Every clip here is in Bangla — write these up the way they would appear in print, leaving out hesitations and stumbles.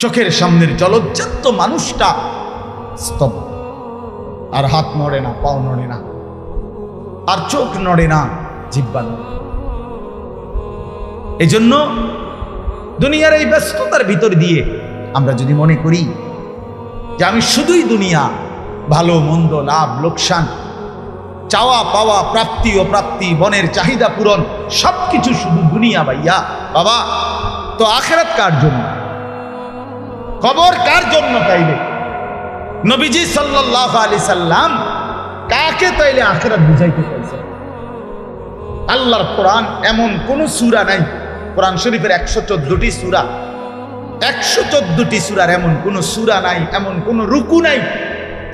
চোখের সামনের জলজ্জান্ত মানুষটা স্তব্ধ, আর হাত নড়ে না, পাও নড়ে না, আর চোখ নড়ে না, জিহ্বা নড়ে। এই জন্য দুনিয়ার এই ব্যস্ততার ভিতর দিয়ে আমরা যদি মনে করি যে আমি শুধুই দুনিয়া, ভালো মন্দ, লাভ লোকসান, চাওয়া পাওয়া, প্রাপ্তি অপ্রাপ্তি, মনের চাহিদা পূরণ, সবকিছু শুধু দুনিয়া ভাইয়া, বাবা তো আখিরাত কার জন্য? কবর কার জন্য? তাইলে নবীজি সাল্লাল্লাহু আলাইহি সাল্লাম কাকে তাইলে আখিরাত বুঝাইতে চাইছে? আল্লাহর কোরআন এমন কোন সূরা নাই, কোরআন শরীফের 114টি সূরা, 114টি সূরার এমন কোন সূরা নাই, এমন কোন রুকু নাই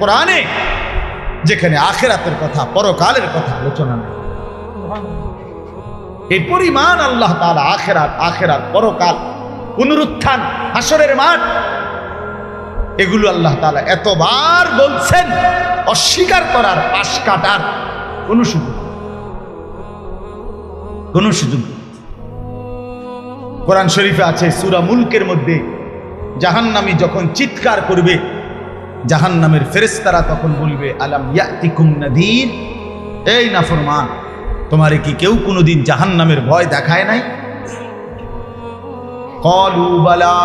কোরআনে যেখানে আখিরাতের কথা, পরকালের কথা আলোচনা নাই। এই পরিমাণ আল্লাহ তাআলা আখিরাত, পরকাল, পুনরুত্থান, হাসরের মাঠ, এগুলো আল্লাহ তাআলা এতবার বলছেন, অস্বীকার করার, পাশ কাটার কোন সুযোগ। কোরআন শরীফে আছে সূরা মুলকের মধ্যে, জাহান্নামী যখন চিৎকার করবে, জাহান্নামের ফেরেশতারা তখন বলবে, আলাম ইয়াতিকুম নাযীর, এই নাফরমান, তোমারে কি কেউ কোনোদিন জাহান্নামের ভয় দেখায় নাই? ক্বালু বালা,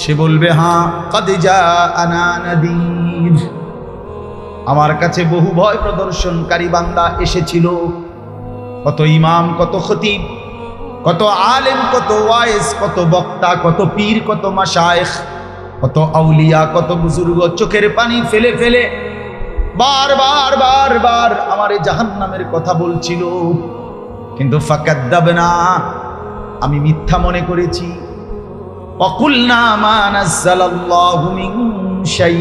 সে বলবে হ্যাঁ, ক্বাদ জাআনা নাযীর, আমার কাছে বহু ভয় প্রদর্শনকারী বান্দা এসেছিল। কত ইমাম, কত খতিব, কত আলেম, কত ওয়াইজ, কত বক্তা, কত পীর, কত মাশায়েখ, কত আউলিয়া, কত বুজুর্গ চোখের পানি ফেলে ফেলে বারবার আমার এই জাহান্নামের কথা বলছিল, কিন্তু ফাকাদ্দাবনা, আমি মিথ্যা মনে করেছি। ওয়াকুলনা মা নাযালাল্লাহু মিন শাই,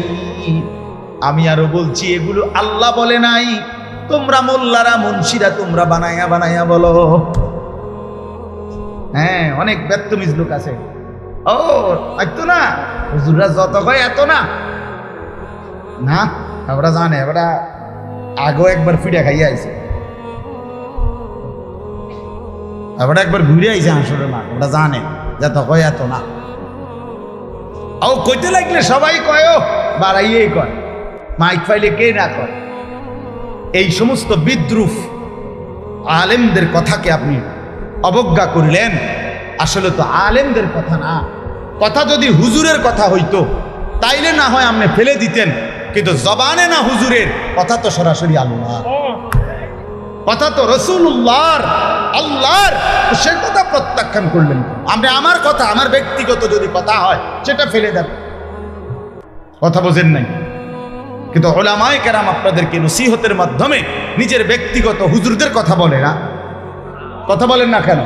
আমি আরো বলছি এগুলো আল্লাহ বলে নাই, তোমরা মোল্লারা, মুন্সিরা তোমরা বানায়া বলো। হ্যাঁ, অনেক বেত্তমিজ লোক আছে, ও আইতো না হুজুররা যত কয় এত না, না আমরা জানে, আমরা আগেও একবার ফিরে খাইয়া আইছে, আমরা একবার ঘুরে আইছে হাসরের মাঠ, আমরা জানে যত কয় এত না। ও কইতে লাগলে সবাই কয়, ও বাড়াইয়েই কয়, মাইক ফাইলে কে না কয়। এই সমস্ত বিদ্রুপ আলেমদের কথাকে আপনি অবজ্ঞা করলেন। আসলে তো আলেমদের কথা না, কথা যদি হুজুরের কথা হইতো তাইলে না হয় আপনি ফেলে দিতেন, কিন্তু জবানে না হুজুরের কথা, তো সরাসরি আল্লাহ কথা, তো রাসূলুল্লাহর, আল্লাহর, সে কথা প্রত্যাখ্যান করলেন। আপনি আমার কথা, আমার ব্যক্তিগত যদি কথা হয় সেটা ফেলে দেন, কথা বোঝেন নাই। কিন্তু উলামায়ে কেরাম আপনাদেরকে নসিহতের মাধ্যমে নিজের ব্যক্তিগত হুজুরদের কথা বলে না, কথা বলেন না কেন?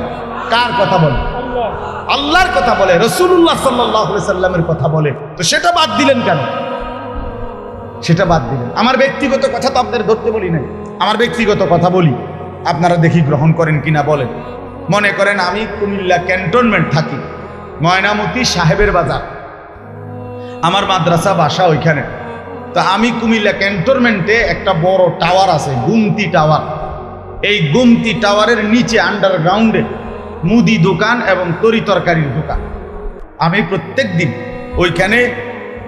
কার কথা বলে? আল্লাহর কথা বলে, রাসূলুল্লাহ সাল্লাল্লাহু আলাইহি সাল্লামের কথা বলে, তো সেটা বাদ দিলেন কেন? সেটা বাদ দিলেন। আমার ব্যক্তিগত কথা তো আপনাদের ধরতে বলি নাই, আমার ব্যক্তিগত কথা বলি, আপনারা দেখি গ্রহণ করেন কিনা বলেন। মনে করেন আমি কুমিল্লা ক্যান্টনমেন্ট থাকি, ময়নামতি সাহেবের বাজার, আমার মাদ্রাসা বাসা ওইখানে। তো আমি কুমিল্লা ক্যান্টনমেন্টে একটা বড় টাওয়ার আছে, গুমতি টাওয়ার, এই গুমতি টাওয়ারের নিচে আন্ডারগ্রাউন্ডে মুদি দোকান এবং তরি তরকারির দোকান। আমি প্রত্যেক দিন ওইখানে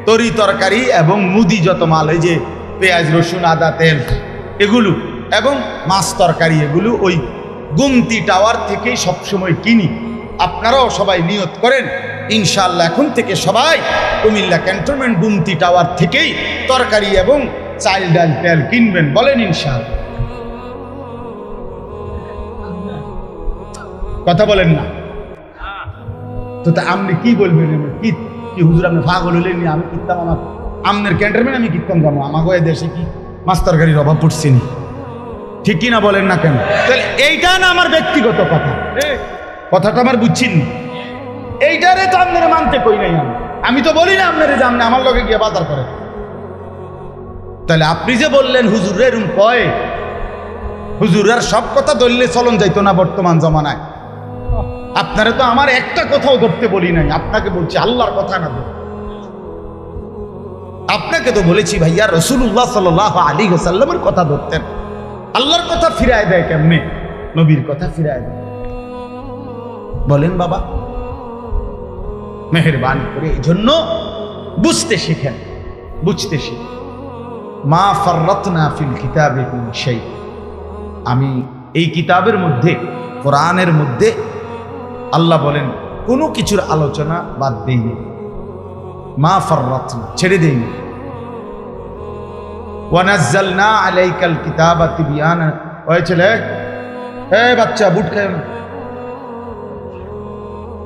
তরি তরকারি এবং মুদি যত মাল, এই যে পেঁয়াজ, রসুন, আদা, তেল এগুলো এবং মাছ তরকারি, এগুলো ওই গুমতি টাওয়ার থেকেই সবসময় কিনি। আপনারাও সবাই নিয়ত করেন ইনশাআল্লাহ এখন থেকে সবাই কুমিল্লা ক্যান্টনমেন্ট গুমতি টাওয়ার থেকেই তরকারি এবং চাল, ডাল, তেল কিনবেন, বলেন ইনশাআল্লাহ। কথা বলেন না তো, তা আপনি কি বলবেন? কি হুজুর আপনি পাগল হইলেন? আমি কিনতাম, আমার আমনের ক্যান্টনমেন্ট আমি কিনতাম কেন? আমাকে দেশে কি মাছ তরকারির অভাব পড়ছে নি? ঠিক কিনা বলেন না কেন? তাহলে এইটা না আমার ব্যক্তিগত কথা, কথাটা আমার বুঝছেন, এইটারে তো আপনারা মানতে কই নাই। আমি তো বলি না আপনারা যে আপনি আমার লগে গিয়ে বাজার করেন। তাহলে আপনি যে বললেন হুজুর এরকম কয়, হুজুরার সব কথা ধরলে চলন যাইতো না বর্তমান জমানায়। আপনারা তো আমার একটা কথাও ধরতে বলি নাই, আপনাকে বলছি আল্লাহর কথা না ধর। আপনাকে তো বলেছি ভাইয়া রাসূলুল্লাহ সাল্লাল্লাহু আলাইহি ওয়াসাল্লামের কথা ধরতেন। আল্লাহর কথা ফিরায় দেয় কেমনে? নবীর কথা ফিরায় দেয়, বলেন বাবা। মেহেরবানি করে। এই জন্য বুঝতে শিখেন, বুঝতে শিখেন। মা ফাররাতনা ফিল কিতাবি মিন শাই, আমি এই কিতাবের মধ্যে, কোরআনের মধ্যে আল্লাহ বলেন কোনো কিছুর আলোচনা বাদ দেইনি। মা ফাররাতনা, ছেড়ে দেইনি। ওয়া নাযালনা আলাইকাল কিতাবা তিবয়ানা, ওই ছেলে, এই বাচ্চা বুট খায় না,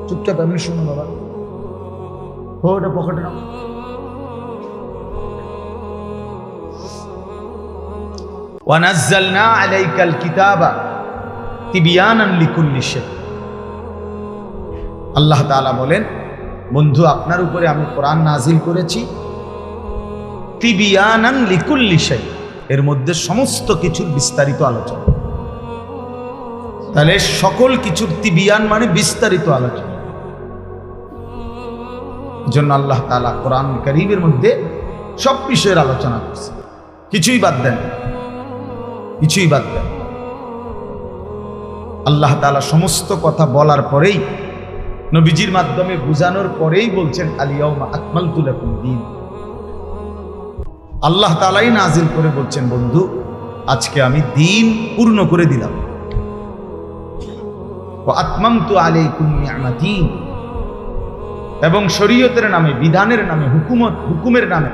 চুপচাপ এমনি শুনো বাবা, ওটা পকেটে নাও। ওয়া নাযালনা আলাইকাল কিতাবা তিবয়ানান লিকুল্লি শাই, আল্লাহ তাআলা বলেন বন্ধু আপনার উপরে আমি কোরআন নাজিল করেছি তিবয়ানান লিকুল্লি শাই, এর মধ্যে সমস্ত কিছুর বিস্তারিত আলোচনা। তাহলে সকল কিছুর তিবিয়ান মানে বিস্তারিত আলোচনা। জন্য আল্লাহ তাআলা কোরআন কারীমের মধ্যে সব বিষয়ের আলোচনা করছে, কিছুই বাদ দেন, কিছুই বাদ দেন। আল্লাহ তাআলা সমস্ত কথা বলার পরেই, নবীজির মাধ্যমে বুঝানোর পরেই বলছেন আল-ইয়াউমা আকমালতু লাকুম দীন। আল্লাহ তাআলাই নাজিল করে বলছেন বন্ধু আজকে আমি দ্বীন পূর্ণ করে দিলাম। ওয়া আতমামতু আলাইকুম নি'মাতি, এবং শরীয়তের নামে, বিধানের নামে, হুকুমের নামে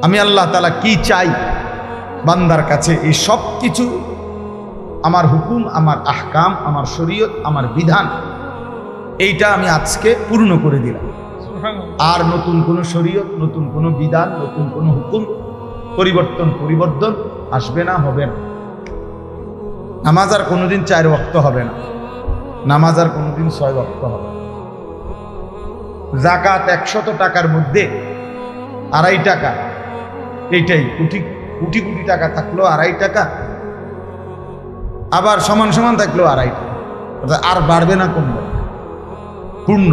আমি আল্লাহ তাআলা কি চাই বান্দার কাছে, এই সব কিছু আমার হুকুম, আমার আহকাম, আমার শরীয়ত, আমার বিধান, এইটা আমি আজকে পূর্ণ করে দিলাম। আর নতুন কোনো শরীয়ত, নতুন কোনো বিধান, নতুন কোনো হুকুম পরিবর্তন আসবে না, হবে না। নামাজ আর কোনোদিন 4 ওয়াক্ত হবে না, নামাজ আর কোনোদিন 6 ওয়াক্ত হবে। যাকাত 100 টাকার মধ্যে 2.5 টাকা, এইটাই কোটি কোটি কোটি টাকা থাকলো 2.5 টাকা, আবার সমান সমান থাকলো 2.5 টাকা, আর বাড়বে না, কমবে, পূর্ণ।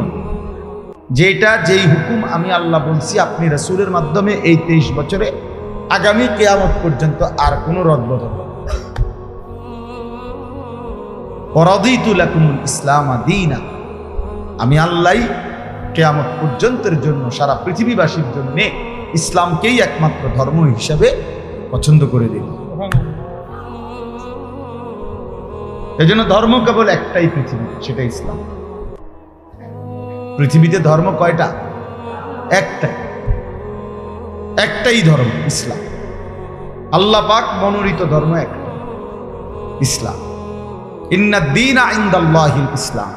যেটা যেই হুকুম আমি আল্লাহ বলছি আপনি রাসূলের মাধ্যমে এই 23 বছরে, আগামী কিয়ামত পর্যন্ত আর কোনো রদবদল হবে না। ওয়ারাদিতু লাকুমুল ইসলাম দীনা, আমি আল্লাহ কিয়ামত পর্যন্তের জন্য, সারা পৃথিবীবাসীর জন্য ইসলামকেই একমাত্র ধর্ম হিসাবে পছন্দ করে দিল। এজন্য ধর্ম কেবল একটাই পৃথিবীতে, সেটা ইসলাম। পৃথিবীতে ধর্ম কয়টা? একটাই ধর্ম, ইসলাম। আল্লাহ পাক মনোনীত ধর্ম একটা, ইসলাম। ইন্নাদ দীনা ইনদাল্লাহিল ইসলাম,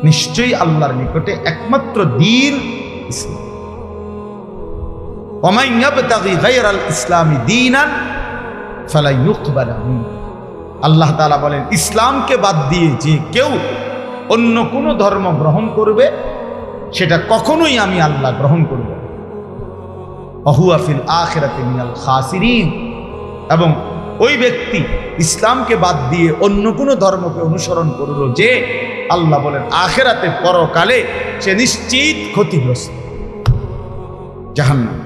নিশ্চয়ই আল্লাহর নিকটে একমাত্র দ্বীন ইসলাম। ওয়া মান ইয়াবতাগি গায়রাল ইসলামি দীনান ফালা ইউকবালা মিনহু, আল্লাহ তাআলা বলেন ইসলামকে বাদ দিয়ে যে কেউ অন্য কোনো ধর্ম গ্রহণ করবে সেটা কখনোই আমি আল্লাহ গ্রহণ করব না। ওয়া হুয়া ফিল আখিরাতি মিনাল খাসিরিন, এবং ওই ব্যক্তি ইসলামকে বাদ দিয়ে অন্য কোনো ধর্মকে অনুসরণ করলো যে, আল্লাহ বলেন আখিরাতে, পরকালে সে নিশ্চিত ক্ষতিগ্রস্ত, জাহান্নাম,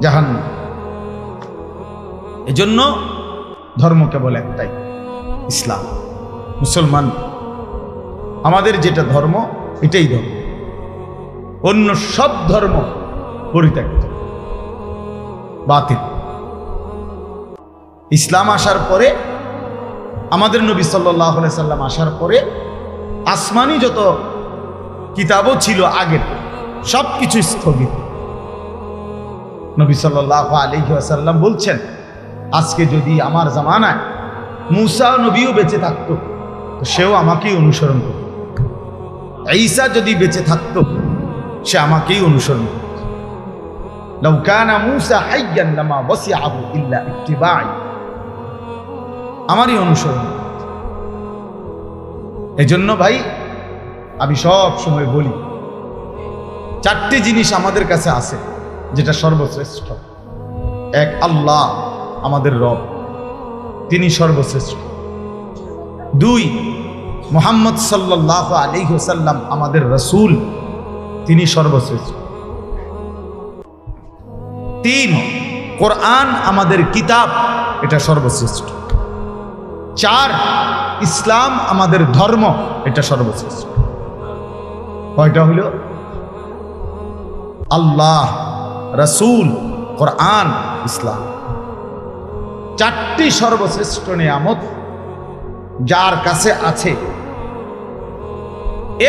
জাহান্নাম। এজন্য ধর্ম কেবল একটাই, ইসলাম। মুসলমান আমাদের যেটা ধর্ম, এটাই ধর্ম, অন্য সব ধর্ম পরিত্যক্ত, বাতিল। ইসলাম আসার পরে, আমাদের নবী সাল্লাল্লাহু আলাইহি সাল্লাম আসার পরে আসমানি যত কিতাবও ছিল আগের, সব কিছু স্থগিত। নবী সাল্লাল্লাহু আলাইহি ওয়াসাল্লাম বলছেন আজকে যদি আমার জামানায় মূসা নবীও বেঁচে থাকতো তো সেও আমাকেই অনুসরণ করত, ঈসা যদি বেঁচে থাকতো সে আমাকেই অনুসরণ করত। লাউ কানা মূসা হাইয়ান লামা ওয়াসিআহু ইল্লা ইত্তিবাই, আমারই অনুসরণ। এজন্য ভাই আমি সব সময় বলি 4টি জিনিস আমাদের কাছে আছে যেটা সর্বশ্রেষ্ঠ। 1, আল্লাহ আমাদের রব, তিনি সর্বশ্রেষ্ঠ। 2, মুহাম্মদ সাল্লাল্লাহু আলাইহি ওয়াসাল্লাম আমাদের রাসূল, তিনি সর্বশ্রেষ্ঠ। 3, কোরআন আমাদের কিতাব, এটা সর্বশ্রেষ্ঠ। 4, ইসলাম আমাদের ধর্ম, এটা সর্বশ্রেষ্ঠ। কয়টা হইল? আল্লাহ, রাসূল, কোরআন, ইসলাম, চারটি সর্বশ্রেষ্ঠ নিয়ামত যার কাছে আছে।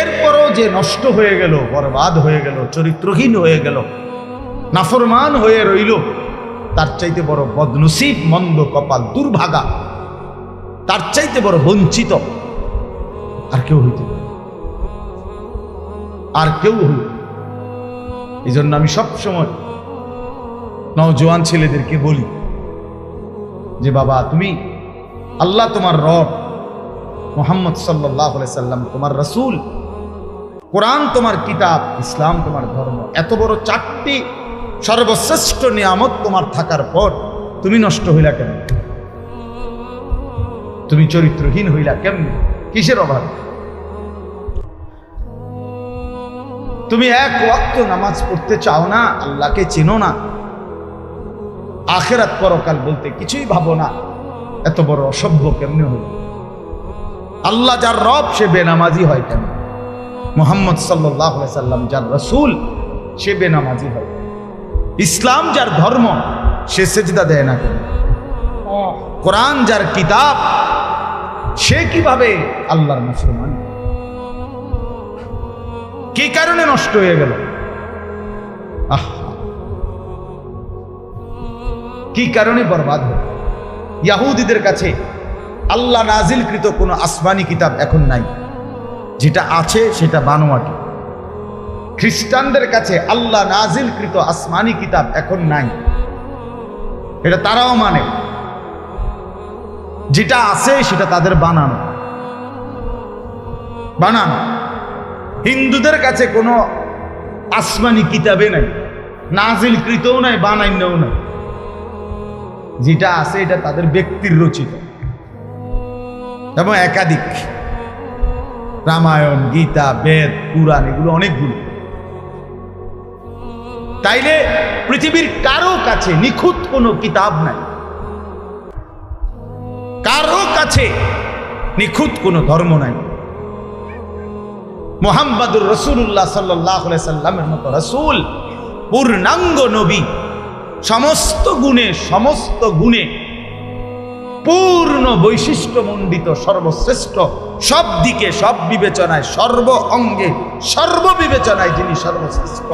এরপরও যে নষ্ট হয়ে গেল, বরবাদ হয়ে গেল, চরিত্রহীন হয়ে গেল, নাফরমান হয়ে রইল, তার চাইতে বড় বদনসিব, মন্দ কপাল, দুর্ভাগা, তার চাইতে বড় বঞ্চিত আর কেউ হইতে পারে, আর কেউ হইতে। এই জন্য আমি সবসময় নওজোয়ান ছেলেদেরকে বলি যে বাবা, তুমি আল্লাহ তোমার রব, মুহাম্মদ সাল্লাল্লাহু আলাইহি সাল্লাম তোমার রাসূল, কোরআন তোমার কিতাব, ইসলাম তোমার ধর্ম, এত বড় চারটি সর্বশ্রেষ্ঠ নিয়ামত তোমার থাকার পর তুমি নষ্ট হইলা কেন? তুমি চরিত্রহীন হইলা কেমনে? কিসের অভাব? তুমি এক ওয়াক্ত নামাজ পড়তে চাও না, আল্লাহকে চেনো না, আখিরাত পরকাল বলতে কিছুই ভাবো না, এত বড় অসভ্য কেমনে হইল? আল্লাহ যার রব সে বেনামাজি হয় কেন? মুহাম্মদ সাল্লাল্লাহু আলাইহি সাল্লাম যার রাসূল সে বেনামাজি হয়? ইসলাম যার ধর্ম সে সেজদা দেয় না কেন? কোরআন যার কিতাব সে কিভাবে আল্লাহর মুসলমান? কি কারণে নষ্ট হয়ে গেল? কি কারণে বরবাদ হল? ইহুদিদের কাছে আল্লাহ নাজিলকৃত কোনো আসমানি কিতাব এখন নাই, যেটা আছে সেটা বানোয়াটি। খ্রিস্টানদের কাছে আল্লাহ নাজিলকৃত আসমানি কিতাব এখন নাই, এটা তারাও মানে। যেটা আছে সেটা তাদের বানানো। হিন্দুদের কাছে কোনো আসমানি কিতাবে নাই, নাজিলকৃতও নাই, বানাইনও নাই। যেটা আছে এটা তাদের ব্যক্তির রচিত, এবং একাধিক রামায়ণ, গীতা, বেদ, পুরাণ, এগুলো অনেকগুলো। তাইলে পৃথিবীর কারো কাছে নিখুঁত কোনো কিতাব নাই, কারো কাছে নিখুঁত কোনো ধর্ম নাই। মুহাম্মদুর রাসূলুল্লাহ সাল্লাল্লাহু আলাইহি সাল্লামের মতো রাসূল, পূর্ণাঙ্গ নবী, সমস্ত গুণে পূর্ণ বৈশিষ্ট্যমণ্ডিত, সর্বশ্রেষ্ঠ, সব দিকে, সব বিবেচনায়, সর্ব অঙ্গে, সর্ববিবেচনায় যিনি সর্বশ্রেষ্ঠ,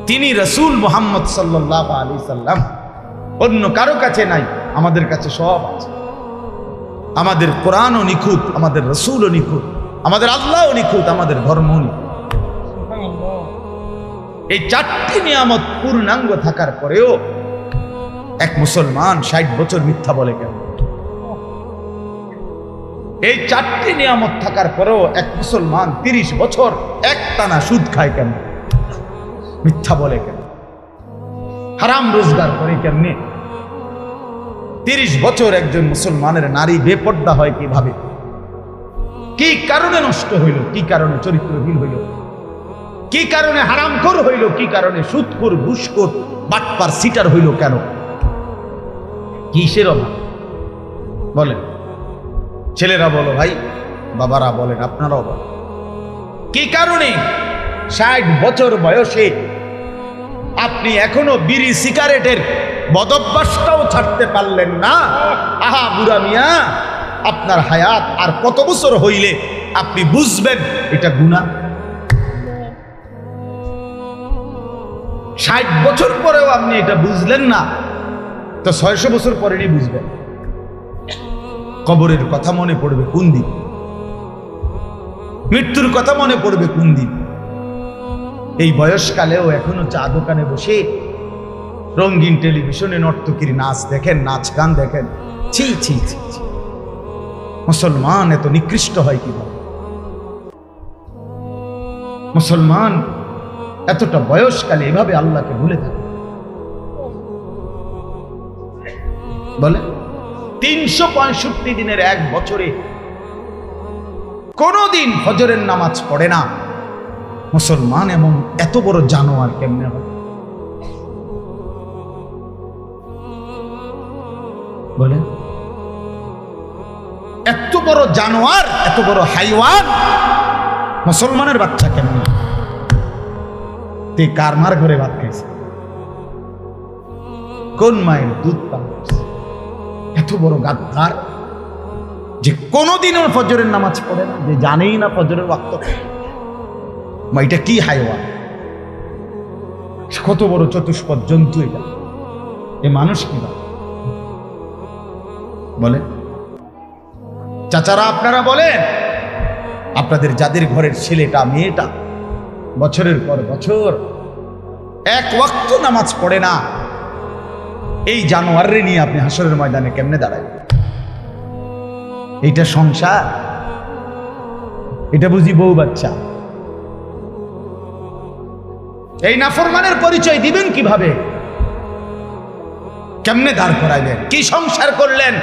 তিনি রাসূল মুহাম্মদ সাল্লাল্লাহু আলাইহি সাল্লাম। অন্য কারো কাছে নাই, আমাদের কাছে সব আছে। আমাদের কোরআনও নিখুঁত, আমাদের রাসূলও নিখুঁত, আমাদের আল্লাহও নিখুঁত, আমাদের ধর্মও নিখুঁত। এই চারটি নিয়ামত পূর্ণাঙ্গ থাকার পরেও এক মুসলমান 60 বছর মিথ্যা বলে কেন? এই চারটি নিয়ামত থাকার পরেও এক মুসলমান 30 বছর একটানা সুদ খায় কেন? মিথ্যা বলে কেন? হারাম রোজগার করে কেমনে? 30 বছর একজন মুসলমানের নারী বেপর্দা হয় কিভাবে? কি কারণে নষ্ট হইল? কি কারণে চরিত্রহীন হইল? কি কারণে হারামখোর হইল? কি কারণে সুদখোর, ঘুষখোর, বাটপার, সিটার হইল কেন? কিসের অভাব বলেন? ছেলেরা বলো ভাই, বাবারা বলেন, আপনারাও বলেন, কি কারণে 60 বছর বয়সে আপনি এখনো বিড়ি সিগারেটের বদভ্যাসটাও ছাড়তে পারলেন না? আহা বুড়া মিয়া, আপনার হায়াত আর কত বছর হইলে আপনি বুঝবেন এটা গুনাহ? 60 বছর পরেও আপনি এটা বুঝলেন না, তো 600 বছর পরেই বুঝবেন। কবরের কথা মনে পড়বে কোন দিন? মৃত্যুর কথা মনে পড়বে কোন দিন? এই বয়সকালেও এখনো চা দোকানে বসে রঙিন টেলিভিশনে নর্তকীর নাচ দেখেন, নাচ গান দেখেন। ছি ছি ছি ছি, মুসলমান এত নিকৃষ্ট হয় কিভাবে? মুসলমান এতটা বয়সকালে এভাবে আল্লাহকে ভুলে থাকে? বলে 365 দিনের এক বছরে কোনদিন ফজরের নামাজ পড়ে না মুসলমান, এমন এত বড় জানোয়ার কেমনে হয়? বলে এত বড় জানোয়ার, এত বড় হাইওয়ান মুসলমানের বাচ্চা কেমন? তুই কার মার করে ভাত খাইছে? কোন মায়ের দুধ পান করছে? এত বড় গাদ্দার যে কোনোদিনও ফজরের নামাজ পড়ে না, যে জানেই না ফজরের ওয়াক্ত। এটা কি হাইওয়ান? কত বড় চতুষ্পদ জন্তু এটা! এ মানুষ কি বলে? চাচারা আপনারা বলেন, আপনাদের যাদের ঘরের ছেলেটা মেয়েটা বছরের পর বছর এক ওয়াক্ত নামাজ পড়ে না, এই জানোয়াররে নিয়ে আপনি হাসরের ময়দানে কেমনে দাঁড়াবেন? এইটা সংসার? এটা বুঝি বউ বাচ্চা? এই নাফরমানের পরিচয় দিবেন কিভাবে? কেমনে দাঁড় করাইবেন? কি সংসার করলেন?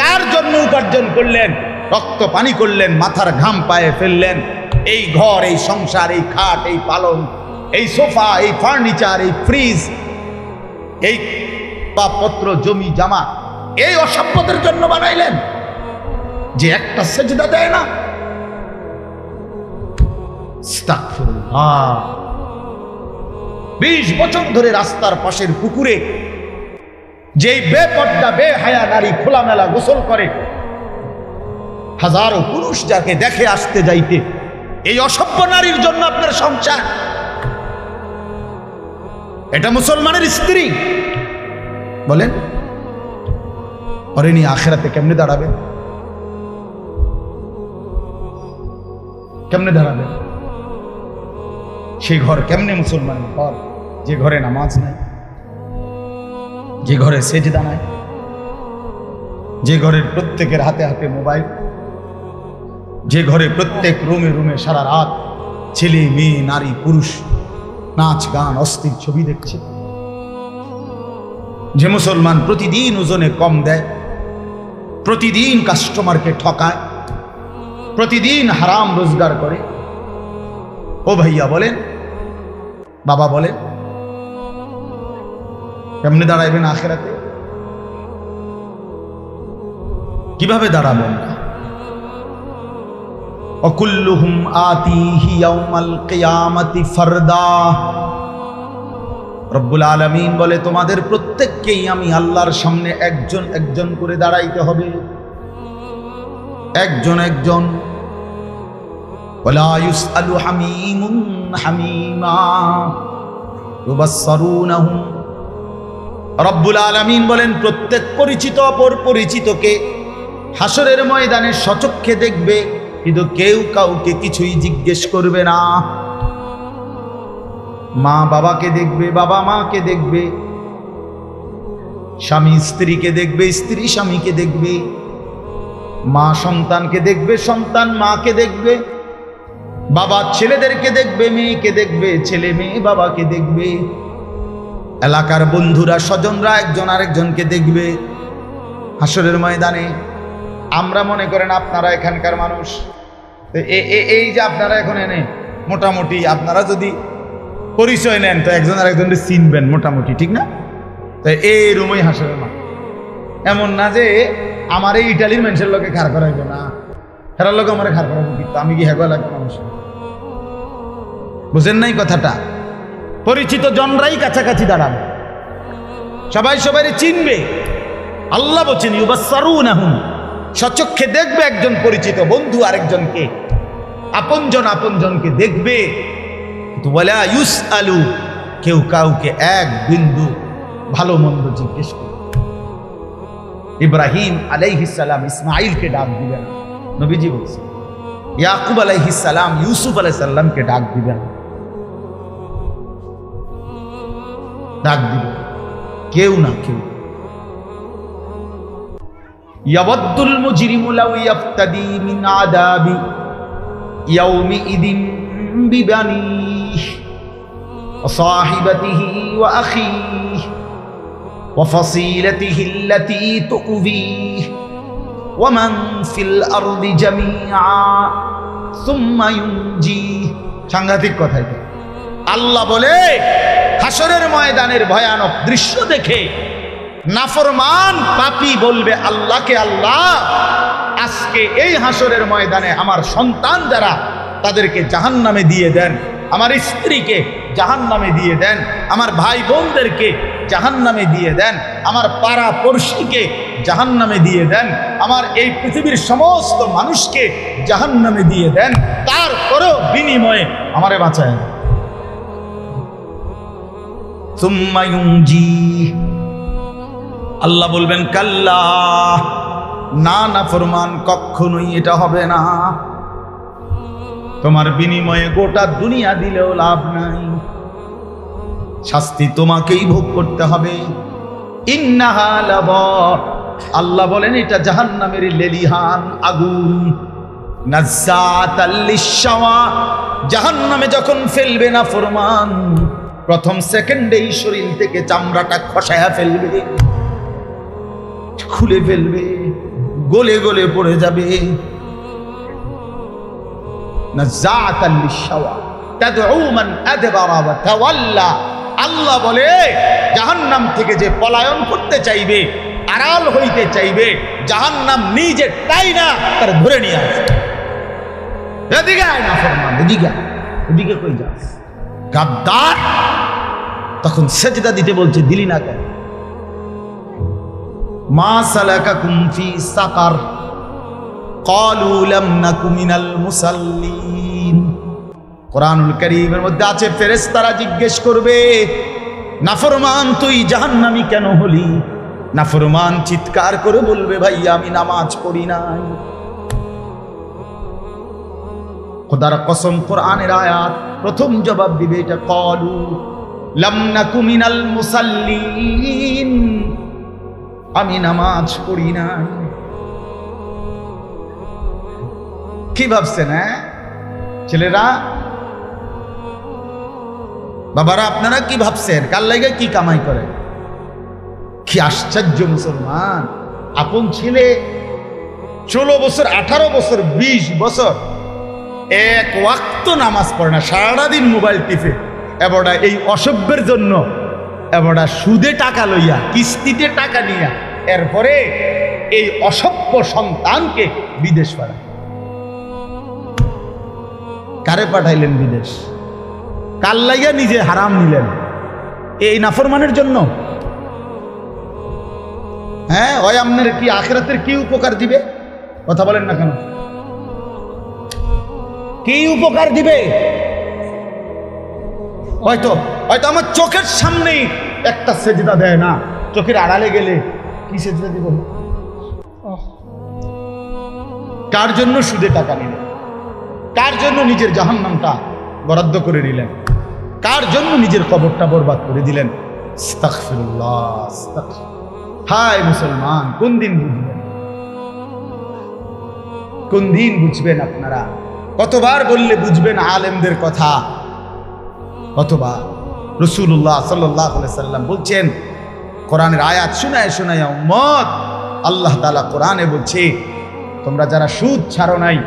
কার জন্য উপার্জন করলেন? রক্ত পানি করলেন, মাথার ঘাম পায়ে ফেললেন। এই ঘর, এই সংসার, এই খাট, এই পালং, এই সোফা, এই ফার্নিচার, এই ফ্রিজ, এই পত্র, জমি জামা, এই অসভ্যদের জন্য বানাইলেন যে একটা সেজদা দেয় না। আস্তাগফিরুল্লাহ। 20 বছর ধরে রাস্তার পাশের পুকুরে যেই বেপর্দা বেহায়া নারী খোলামেলা গোসল করে, হাজারো পুরুষ যাকে দেখে আসতে যাইতে, এই অসভ্য নারীর জন্য আপনার সংসার? এটা মুসলমানের স্ত্রী বলেন? ওরে নিয়ে আখিরাতে কেমনে দাঁড়াবে? কেমনে দাঁড়াবে? সেই ঘর কেমনে মুসলমানের ঘর? যে ঘরে নামাজ নাই, যে ঘরে সেজদা নাই, যে ঘরের প্রত্যেকের হাতে হাতে মোবাইল, যে ঘরে প্রত্যেক রুমে রুমে সারা রাত ছেলে মেয়ে নারী পুরুষ নাচ গান অস্থির ছবি দেখছে, যে মুসলমান প্রতিদিন ওজনে কম দেয়, প্রতিদিন কাস্টমারকে ঠকায়, প্রতিদিন হারাম রোজগার করে। ও ভাইয়া বলেন, বাবা বলেন, কেমনে দাঁড়াইবেন আখিরাতে? কিভাবে দাঁড়াবেন? অকুল্লুহুম আতিহি ইয়াউমাল কিয়ামাতি ফারদা। রব্বুল আলামিন বলে, তোমাদের প্রত্যেককেই আমি আল্লাহর সামনে একজন একজন করে দাঁড়াইতে হবে, একজন একজন। ওয়ালা ইউসআলু হামীমুন হামীমা ইউবাসসারুনাহুম। রব্বুল আলামিন বলেন, প্রত্যেক পরিচিত অপর পরিচিতকে হাসরের ময়দানে সচক্ষে দেখবে, কিন্তু কেউ কাউকে কিছুই জিজ্ঞেস করবে না। মা বাবাকে দেখবে, বাবা মাকে দেখবে, স্বামী স্ত্রীকে দেখবে, স্ত্রী স্বামীকে দেখবে, মা সন্তানকে দেখবে, সন্তান মাকে দেখবে, বাবা ছেলেদেরকে দেখবে, মেয়েকে দেখবে, ছেলে মেয়ে বাবাকে দেখবে, এলাকার বন্ধুরা স্বজনরা একজন আরেকজনকে দেখবে হাসরের ময়দানে। আমরা মনে করেন আপনারা এখানকার মানুষ, এই যে আপনারা এখন এনে মোটামুটি আপনারা যদি পরিচয় নেন তো একজন আরেকজনকে চিনবেন মোটামুটি, ঠিক না? তো এই রুমই হাসরের মা। এমন না যে আমার এই ইটালির মানুষের লোকে খাড় করাইবো না, হেরার লোক আমার খাড় করাবো, কিন্তু আমি কি হেগো এলাকার মানুষ? বুঝেন নাই কথাটা? পরিচিত জনরাই কাছাকাছি দাঁড়াবে, সবাই সবাই চিনবে। আল্লাহ বলছেন ইউবাসসারুনাহুম, সচক্ষে দেখবে একজন পরিচিত বন্ধু আরেকজনকে, আপনজন আপনজনকে দেখবে। ওয়ালা ইউসআলু, কেউ কাউকে এক বিন্দু ভালো মন্দ জিজ্ঞেস করবে। ইব্রাহিম আলাইহিস সালাম ইসমাঈলকে ডাক দিবেন, নবীজি বলছেন। ইয়াকুব আলাইহিস সালাম ইউসুফ আলাইহিস সালামকে ডাক দিবেন, ডাক দিবেন, কেউ না কেউ। ইয়াওয়াদ্দুল মুজরিমু লাউ ইয়াফতাদি মিন আযাবি ইয়াউমিইদিন বিবানিহি ওয়া সাহিবাতিহি ওয়া আখিহি ওয়া ফাসিলাতিহি আল্লাতী তু'বিহি ওয়া মান ফিল আরদি জামিআ সুম্মা ইউনজিহি। সাংঘাতিক কথা এটা। আল্লাহ বলে, হাসরের ময়দানের ভয়ানক দৃশ্য দেখে নাফরমান পাপী বলবে আল্লাহকে, আল্লাহ আজকে এই হাসরের ময়দানে আমার সন্তান যারা তাদেরকে জাহান্নামে দিয়ে দেন, আমার স্ত্রীকে জাহান্নামে দিয়ে দেন, আমার ভাই বোনদেরকে জাহান্নামে দিয়ে দেন, আমার পাড়া পড়শিকে জাহান্নামে দিয়ে দেন, আমার এই পৃথিবীর সমস্ত মানুষকে জাহান্নামে দিয়ে দেন, তারপরেও বিনিময়ে আমারে বাঁচায়। সুম্মা ইউনজি, আল্লাহ বলবেন কাল্লা, না না ফরমান, কখনোই এটা হবে না। তোমার বিনিময়ে গোটা দুনিয়া দিলেও লাভ নাই, শাস্তি তোমাকেই ভোগ করতে হবে। ইন্নাহা লাযা, আল্লাহ বলেন এটা জাহান্নামের লেলিহান আগুন। নাজ্জাতাল লিশ-শাওয়া, জাহান্নামে যখন ফেলবে না ফরমান, প্রথম সেকেন্ডেই শরীর থেকে চামড়াটা খসায়া ফেলবে, খুলে ফেলবে, গলে গলে পড়ে যাবে। নাজ্জাতাল লিশ-শাওয়া তাদউ মান আদবারা ওয়া তাওয়াল্লা, আল্লাহ বলে জাহান্নাম থেকে যে পলায়ন করতে চাইবে, আড়াল হইতে চাইবে, জাহান্নাম নিজে তাই না তার ধরে নিয়ে আসে। এদিকে আয় না ফরমান, এদিকে ওদিকে কই যাস গাদ্দার। তখন সেজদা দিতে বলছে, দিলি না কেন? মা সালাকাকুম ফি সাকার ক্বালু লাম নাকু মিনাল মুসাল্লিন। কোরআনুল কারীমের মধ্যে আছে ফেরেশতারা জিজ্ঞেস করবে, নাফরমান তুই জাহান্নামী কেন হলি? নাফরমান চিৎকার করে বলবে, ভাইয়া আমি নামাজ পড়ি নাই। খোদার কসম, কোরআনের আয়াত, প্রথম জবাব দিবে এটা, ক্বালু লাম নাকু মিনাল মুসাল্লিন, আমি নামাজ পড়ি নাই। কি ভাবছেন ছেলেরা, বাবারা, আপনারা কি ভাবছেন? কার লাগে কি কামাই করে? কি আশ্চর্য মুসলমান! আপন ছেলে 16 বছর, 18 বছর, 20 বছর এক ওয়াক্ত নামাজ পড়ে না, সারাদিন মোবাইল টিপে, এবারটা এই অসভ্যের জন্য এবারটা সুদে টাকা লইয়া, কিস্তিতে টাকা নিয়া, এরপরে এই অসভ্য সন্তানকে বিদেশ পাঠায়। কারে পাঠাইলেন বিদেশ? কার লাইগা নিজে হারাম নিলেন? এই নাফরমানের জন্য? হ্যাঁ, ওই আপনার কি আখিরাতের কি উপকার দিবে? কথা বলেন না কেন? কি উপকার দিবে? হয়তো হয়তো আমার চোখের সামনেই একটা সেজদা দেয় না, চোখের আড়ালে গেলে কি সেজদা দিব? কার জন্য সুদে টাকা নিলেন? কার জন্য নিজের জাহান্নামটা বরাদ্দ করে নিলেন? কার জন্য নিজের কবরটা বরবাদ করে দিলেন? আস্তাগফিরুল্লাহ, আস্তাগফিরুল্লাহ। হায় মুসলমান, কোন দিন বুঝবেন? কোন দিন বুঝবেন আপনারা? কতবার বললে বুঝবেন আলেমদের কথা? কতবার? রাসূলুল্লাহ সাল্লাল্লাহু আলাইহি সাল্লাম বলছেন, কোরআনের আয়াত শোনায় শোনায় উম্মত, আল্লাহ তাআলা কোরআনে বলছে, তোমরা যারা সুদ ছাড়ো নাই,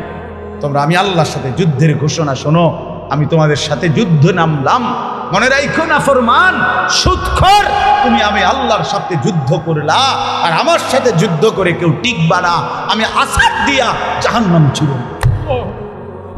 তোমরা আমি আল্লাহর সাথে যুদ্ধের ঘোষণা শোনো, আমি তোমাদের সাথে যুদ্ধ নামলাম। মনে রাখো না ফরমান, সুদখোর, তুমি আমি আল্লাহর সাথে যুদ্ধ করলা, আর আমার সাথে যুদ্ধ করে কেউ টিকবা না, আমি আসাদ দিয়া জাহান্নাম ছিল।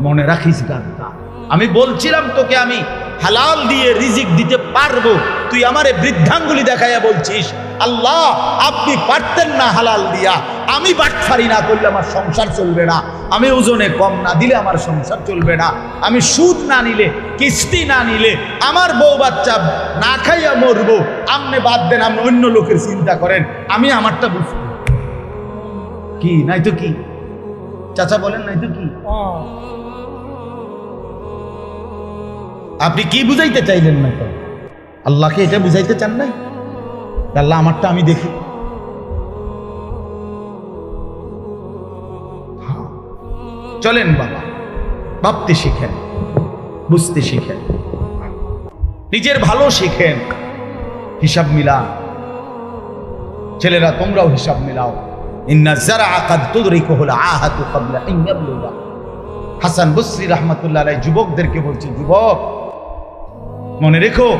মনে রাখিস গাদ্দা, আমি বলছিলাম তোকে আমি হালাল দিয়ে রিজিক দিতে পারবো, তুই আমারে বৃদ্ধাঙ্গুলি দেখাইয়া বলছিস আল্লাহ আপনি পারতেন না হালাল দিয়া, আমি বাটফারি না করলে আমার সংসার চলবে না, আমি ওজনে কম না দিলে আমার সংসার চলবে না, আমি সুদ না নিলে, কিস্তি না নিলে আমার বউ বাচ্চা না খাইয়া মরবো, আপনি বাদ দেন, আপনি অন্য লোকের চিন্তা করেন, আমি আমারটা বুঝবো। কি নাই তো কি? চাচা বলেন নাই তো কি? আপনি কি বুঝাইতে চাইলেন না? তো আল্লাহকে এটা বুঝাইতে চান নাই? আল্লাহ আমারটা আমি দেখি। চলেন বাবা, ভাবতে শিখেন, বুঝতে শিখেন, নিজের ভালো শিখেন, হিসাব মিলান। ছেলেরা তোমরাও হিসাব মিলাও। ইন্না যারআ কাদ তুদরিকুহুল আহাতু ক্বাবলা আন ইয়াবলুগা। হাসান বসরি রাহমাতুল্লাহ আলাইহি যুবকদেরকে বলছে, যুবক মনে রেখো,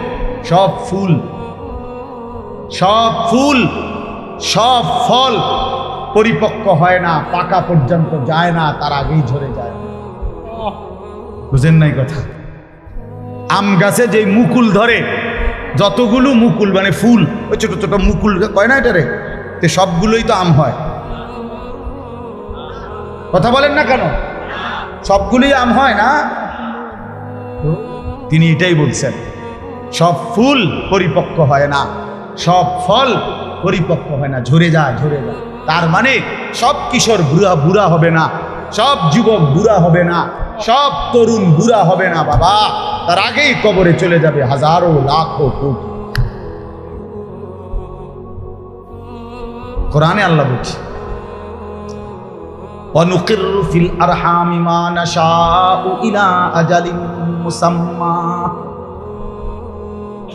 সব ফুল, সব ফুল, সব ফল পরিপক্ক হয় না, পাকা পর্যন্ত যায় না, তার আগেই ঝরে যায়। বুঝেন নাই কথা? আম গাছে যে মুকুল ধরে, যতগুলো মুকুল মানে ফুল, ওই ছোট ছোট মুকুল কয় না এটারে, তো সবগুলোই তো আম হয়। কথা বলেন না কেন? সবগুলোই আম হয় না? তিনি এটাই বলছেন, সব ফুল পরিপক্ক হয় না, সব ফল পরিপক্ক হয় না, ঝরে যায় ঝরে যায়। তার মানে সব কিশোর বুড়া বুড়া হবে না, সব যুবক বুড়া হবে না, সব তরুণ বুড়া হবে না বাবা, তার আগেই কবরে চলে যাবে হাজারো লাখো কোটি। কোরআনে আল্লাহ বলছে, وَنُقِرُّ فِي الْأَرْحَامِ مَا نَشَاءُ إِلَىٰ أَجَلٍ مُّسَمًّى।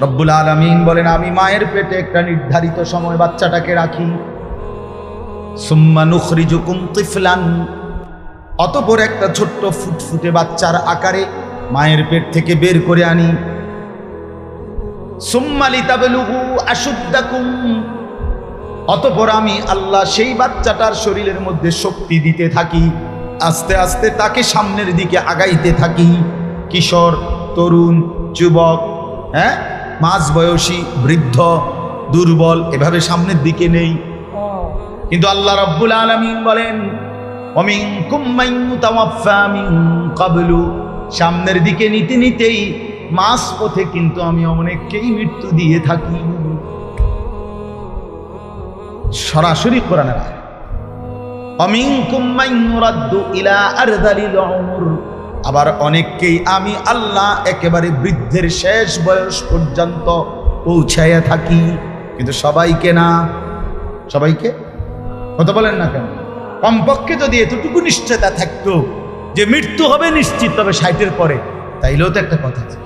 রব্বুল আলামিন বলেন, আমি মায়ের পেটে একটা নির্ধারিত সময় বাচ্চাটাকে রাখি। সুম্মা নুখরিজুকুম তিফলান, অতঃপর একটা ছোট্ট ফুটফুটে বাচ্চার আকারে মায়ের পেট থেকে বের করে আনি। সুম্মা লিতাবলুগু আশুদ্দাকুম, অতঃপর আমি আল্লাহ সেই বাচ্চাটার শরীরের মধ্যে শক্তি দিতে থাকি, আস্তে আস্তে তাকে সামনের দিকে আগাইতে থাকি। কিশোর, তরুণ, যুবক, মাঝবয়সী, বৃদ্ধ, দুর্বল, এভাবে সামনের দিকে নেই। কিন্তু আল্লাহ রাব্বুল আলামিন বলেন, ওয়ামিনকুম মান ইউতাওয়াফফা মিন ক্বাবলু, সামনের দিকে নিতে নিতেই মাঝ পথে কিন্তু আমি অনেককেই মৃত্যু দিয়ে থাকি। সরাসরি কোরআনের আয়াত। ওয়ামিনকুম মান ইউরাদ্দু ইলা আরযালিল উমর, আবার অনেককেই আমি আল্লাহ একেবারে বৃদ্ধের শেষ বয়স পর্যন্ত পৌঁছাইয়া থাকি, কিন্তু সবাইকে না। সবাইকে কথা বলেন না কেন? কমপক্ষে যদি এতটুকু নিশ্চয়তা থাকতো যে মৃত্যু হবে নিশ্চিত, তবে 60-এর পরে, তাইলেও তো একটা কথা আছে।